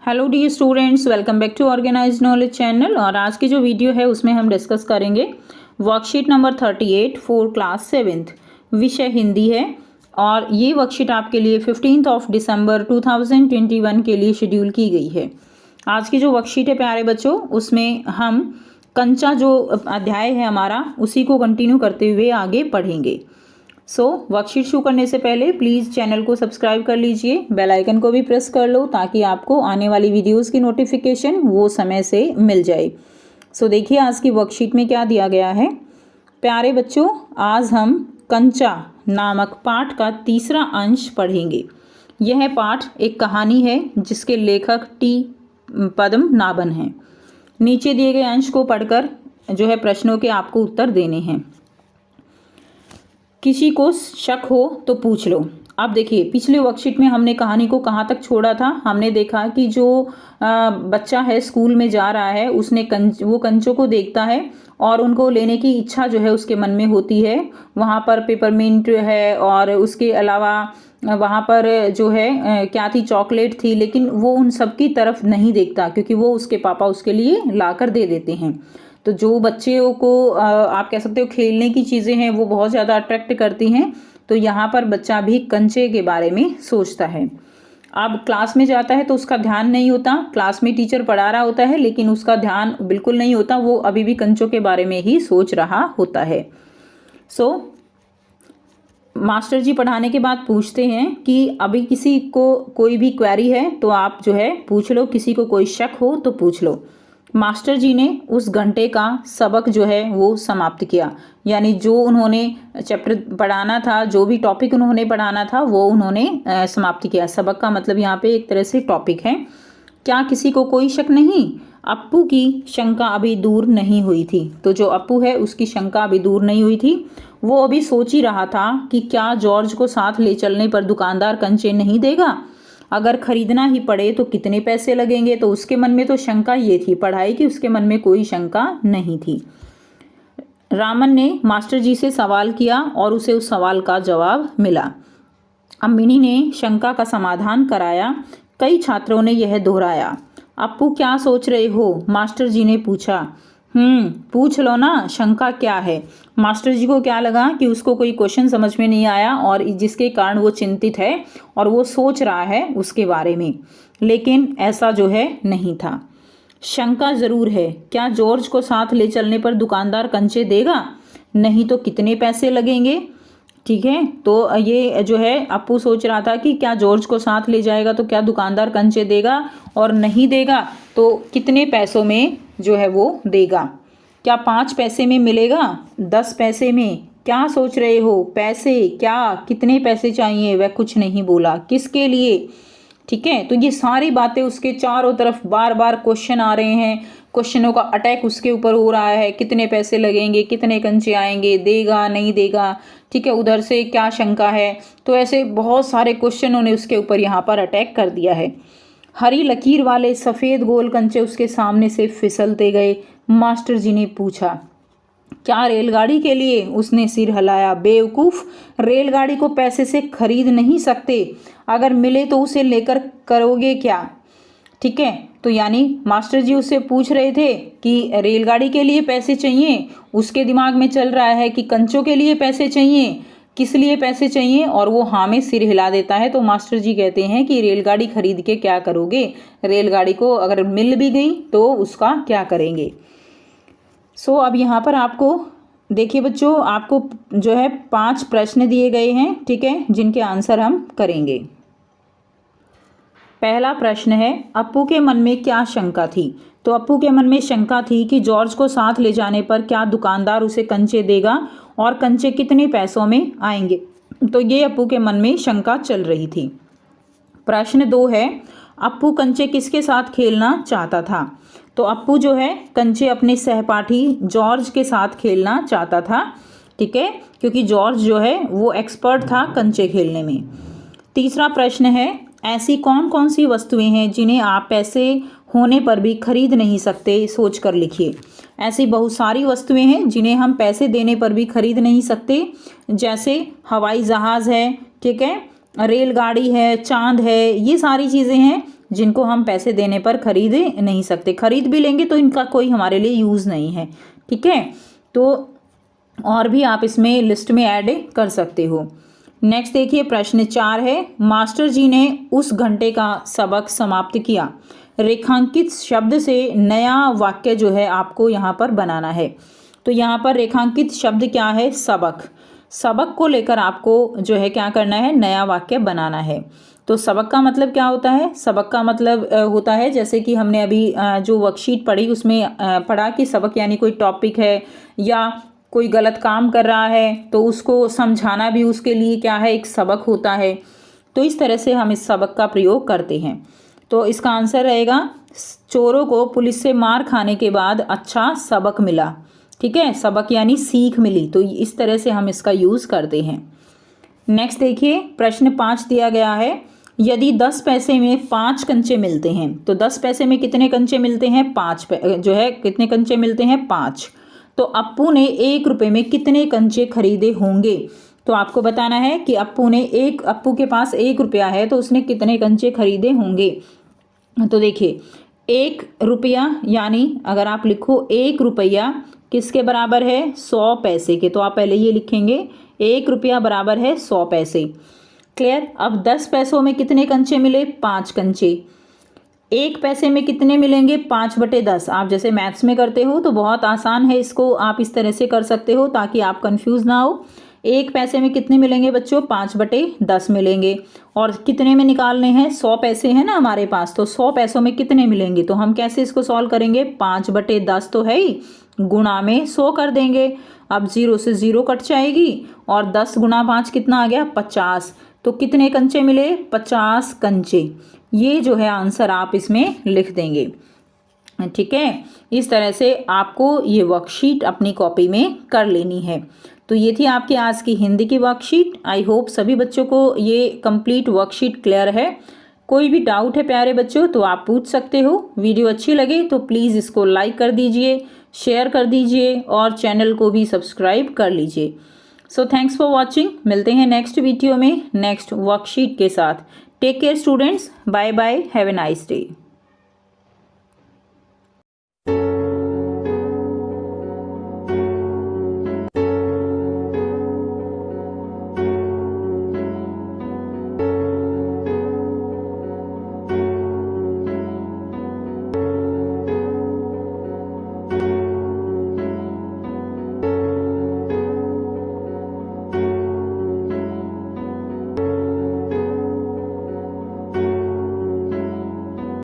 Hello dear students, welcome back to organise knowledge channel. और आज की जो वीडियो है उसमें हम डिस्कस करेंगे worksheet number 38 for class 7th। विषय हिंदी है और ये वर्कशीट आपके लिए 15 दिसंबर 2021 के लिए शेड्यूल की गई है। आज की जो वर्कशीट है प्यारे बच्चों, उसमें हम कंचा जो अध्याय है हमारा उसी को कंटिन्यू करते हुए आगे पढ़ेंगे। वर्कशीट शुरू करने से पहले प्लीज़ चैनल को सब्सक्राइब कर लीजिए, बेल आइकन को भी प्रेस कर लो ताकि आपको आने वाली वीडियोस की नोटिफिकेशन वो समय से मिल जाए। देखिए आज की वर्कशीट में क्या दिया गया है। प्यारे बच्चों, आज हम कंचा नामक पाठ का तीसरा अंश पढ़ेंगे। यह पाठ एक कहानी है जिसके लेखक टी पद्मनाभन हैं। नीचे दिए गए अंश को पढ़कर जो है प्रश्नों के आपको उत्तर देने हैं। किसी को शक हो तो पूछ लो। अब देखिए, पिछले वर्कशीट में हमने कहानी को कहाँ तक छोड़ा था। हमने देखा कि जो बच्चा है स्कूल में जा रहा है, उसने वो कंचों को देखता है और उनको लेने की इच्छा जो है उसके मन में होती है। वहाँ पर पेपरमिंट है और उसके अलावा वहाँ पर जो है क्या थी, चॉकलेट थी, लेकिन वो उन सब की तरफ नहीं देखता क्योंकि वो उसके पापा उसके लिए ला कर दे देते हैं। तो जो बच्चों को आप कह सकते हो खेलने की चीज़ें हैं वो बहुत ज़्यादा अट्रैक्ट करती हैं। तो यहाँ पर बच्चा भी कंचे के बारे में सोचता है। अब क्लास में जाता है तो उसका ध्यान नहीं होता, क्लास में टीचर पढ़ा रहा होता है लेकिन उसका ध्यान बिल्कुल नहीं होता, वो अभी भी कंचों के बारे में ही सोच रहा होता है। मास्टर जी पढ़ाने के बाद पूछते हैं कि अभी किसी को कोई भी क्वेरी है तो आप जो है पूछ लो, किसी को कोई शक हो तो पूछ लो। मास्टर जी ने उस घंटे का सबक जो है वो समाप्त किया, यानी जो उन्होंने चैप्टर पढ़ाना था, जो भी टॉपिक उन्होंने पढ़ाना था वो उन्होंने समाप्त किया। सबक का मतलब यहाँ पे एक तरह से टॉपिक है। क्या किसी को कोई शक नहीं? अप्पू की शंका अभी दूर नहीं हुई थी। तो जो अप्पू है उसकी शंका अभी दूर नहीं हुई थी। वो अभी सोच ही रहा था कि क्या जॉर्ज को साथ ले चलने पर दुकानदार कंचे नहीं देगा, अगर खरीदना ही पड़े तो कितने पैसे लगेंगे। तो उसके मन में तो शंका ये थी, पढ़ाई की उसके मन में कोई शंका नहीं थी। रामन ने मास्टर जी से सवाल किया और उसे उस सवाल का जवाब मिला। अम्मिनी ने शंका का समाधान कराया। कई छात्रों ने यह दोहराया। अप्पू क्या सोच रहे हो? मास्टर जी ने पूछा। पूछ लो ना, शंका क्या है। मास्टर जी को क्या लगा कि उसको कोई क्वेश्चन समझ में नहीं आया और जिसके कारण वो चिंतित है और वो सोच रहा है उसके बारे में, लेकिन ऐसा जो है नहीं था। शंका जरूर है, क्या जॉर्ज को साथ ले चलने पर दुकानदार कंचे देगा? नहीं तो कितने पैसे लगेंगे? ठीक है, तो ये जो है अप्पू सोच रहा था कि क्या जॉर्ज को साथ ले जाएगा तो क्या दुकानदार कंचे देगा, और नहीं देगा तो कितने पैसों में जो है वो देगा। क्या 5 पैसे में मिलेगा, 10 पैसे में? क्या सोच रहे हो? पैसे क्या, कितने पैसे चाहिए? वह कुछ नहीं बोला। किसके लिए? ठीक है, तो ये सारी बातें उसके चारों तरफ बार बार क्वेश्चन आ रहे हैं, क्वेश्चनों का अटैक उसके ऊपर हो रहा है। कितने पैसे लगेंगे, कितने कंचे आएंगे, देगा नहीं देगा, ठीक है, उधर से क्या शंका है। तो ऐसे बहुत सारे क्वेश्चनों ने उसके ऊपर यहाँ पर अटैक कर दिया है। हरी लकीर वाले सफ़ेद गोल कंचे उसके सामने से फिसलते गए। मास्टर जी ने पूछा, क्या रेलगाड़ी के लिए? उसने सिर हिलाया। बेवकूफ़, रेलगाड़ी को पैसे से खरीद नहीं सकते, अगर मिले तो उसे लेकर करोगे क्या? ठीक है, तो यानी मास्टर जी उससे पूछ रहे थे कि रेलगाड़ी के लिए पैसे चाहिए, उसके दिमाग में चल रहा है कि कंचों के लिए पैसे चाहिए, किस लिए पैसे चाहिए, और वो हाँ में सिर हिला देता है। तो मास्टर जी कहते हैं कि रेलगाड़ी खरीद के क्या करोगे, रेलगाड़ी को अगर मिल भी गई तो उसका क्या करेंगे। अब यहाँ पर आपको देखिए बच्चों, आपको जो है 5 प्रश्न दिए गए हैं, ठीक है, जिनके आंसर हम करेंगे। पहला प्रश्न है, अप्पू के मन में क्या शंका थी? तो अप्पू के मन में शंका थी कि जॉर्ज को साथ ले जाने पर क्या दुकानदार उसे कंचे देगा और कंचे कितने पैसों में आएंगे। तो ये अप्पू के मन में शंका चल रही थी। प्रश्न 2 है, अप्पू कंचे किसके साथ खेलना चाहता था? तो अप्पू जो है कंचे अपने सहपाठी जॉर्ज के साथ खेलना चाहता था, ठीक है, क्योंकि जॉर्ज जो है वो एक्सपर्ट था कंचे खेलने में। तीसरा प्रश्न है, ऐसी कौन कौन सी वस्तुएं हैं जिन्हें आप पैसे होने पर भी खरीद नहीं सकते? सोच कर लिखिए। ऐसी बहुत सारी वस्तुएं हैं जिन्हें हम पैसे देने पर भी खरीद नहीं सकते, जैसे हवाई जहाज़ है, ठीक है, रेलगाड़ी है, चांद है, ये सारी चीज़ें हैं जिनको हम पैसे देने पर खरीद नहीं सकते, खरीद भी लेंगे तो इनका कोई हमारे लिए यूज़ नहीं है। ठीक है, तो और भी आप इसमें लिस्ट में ऐड कर सकते हो। नेक्स्ट देखिए प्रश्न 4 है, मास्टर जी ने उस घंटे का सबक समाप्त किया। रेखांकित शब्द से नया वाक्य जो है आपको यहाँ पर बनाना है। तो यहाँ पर रेखांकित शब्द क्या है, सबक। सबक को लेकर आपको जो है क्या करना है, नया वाक्य बनाना है। तो सबक का मतलब क्या होता है, सबक का मतलब होता है जैसे कि हमने अभी जो वर्कशीट पढ़ी उसमें पढ़ा कि सबक यानी कोई टॉपिक है या कोई गलत काम कर रहा है तो उसको समझाना भी उसके लिए क्या है, एक सबक होता है। तो इस तरह से हम इस सबक का प्रयोग करते हैं। तो इसका आंसर रहेगा, चोरों को पुलिस से मार खाने के बाद अच्छा सबक मिला। ठीक है, सबक यानी सीख मिली, तो इस तरह से हम इसका यूज़ करते हैं। नेक्स्ट देखिए प्रश्न 5 दिया गया है, यदि 10 पैसे में 5 कंचे मिलते हैं, तो 10 पैसे में कितने कंचे मिलते हैं, 5 जो है कितने कंचे मिलते हैं, 5। तो अप्पू ने 1 रुपये में कितने कंचे खरीदे होंगे। तो आपको बताना है कि अप्पू के पास 1 रुपया है तो उसने कितने कंचे खरीदे होंगे। तो देखिए 1 रुपया यानी अगर आप लिखो 1 रुपया किसके बराबर है, 100 पैसे के। तो आप पहले ये लिखेंगे 1 रुपया बराबर है 100 पैसे। क्लियर। अब 10 पैसों में कितने कंचे मिले, 5 कंचे। 1 पैसे में कितने मिलेंगे, 5/10। आप जैसे मैथ्स में करते हो तो बहुत आसान है, इसको आप इस तरह से कर सकते हो ताकि आप कंफ्यूज ना हो। 1 पैसे में कितने मिलेंगे बच्चों, 5/10 मिलेंगे। और कितने में निकालने हैं, 100 पैसे हैं ना हमारे पास, तो 100 पैसों में कितने मिलेंगे। तो हम कैसे इसको सॉल्व करेंगे, 5/10 तो है ही, गुणा में 100 कर देंगे। अब 0 से 0 कट जाएगी और 10 गुणा 5 कितना आ गया, 50। तो कितने कंचे मिले, 50 कंचे। ये जो है आंसर आप इसमें लिख देंगे। ठीक है, इस तरह से आपको ये वर्कशीट अपनी कॉपी में कर लेनी है। तो ये थी आपकी आज की हिंदी की वर्कशीट। आई होप सभी बच्चों को ये कंप्लीट वर्कशीट क्लियर है। कोई भी डाउट है प्यारे बच्चों तो आप पूछ सकते हो। वीडियो अच्छी लगे तो प्लीज़ इसको लाइक कर दीजिए, शेयर कर दीजिए और चैनल को भी सब्सक्राइब कर लीजिए। So thanks for watching. मिलते हैं नेक्स्ट वीडियो में नेक्स्ट वर्कशीट के साथ। Take care students, bye bye, have a nice day.